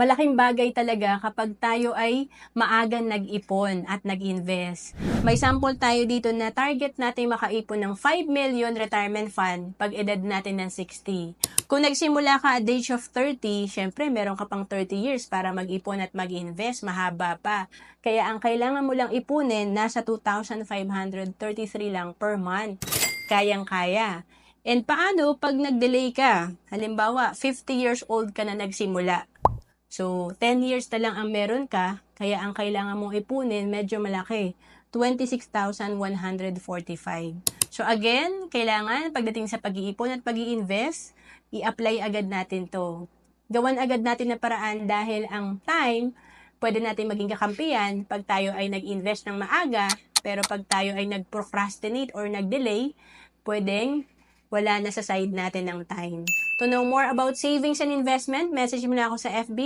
Malaking bagay talaga kapag tayo ay maagang nag-ipon at nag-invest. May sample tayo dito na target natin makaipon ng 5 million retirement fund pag edad natin ng 60. Kung nagsimula ka at age of 30, syempre meron ka pang 30 years para mag-ipon at mag-invest, mahaba pa. Kaya ang kailangan mo lang ipunin, nasa 2,533 lang per month. Kayang-kaya. And paano pag nag-delay ka? Halimbawa, 50 years old ka na nagsimula. So, 10 years na lang ang meron ka, kaya ang kailangan mong ipunin medyo malaki, 26,145. So again, kailangan pagdating sa pag-iipon at pag-i-invest, i-apply agad natin to. Gawan agad natin na paraan dahil ang time, pwede natin maging kakampiyan pag tayo ay nag-invest ng maaga, pero pag tayo ay nag-procrastinate or nag-delay, pwedeng wala na sa side natin ng time. To know more about savings and investment, message mo na ako sa FB.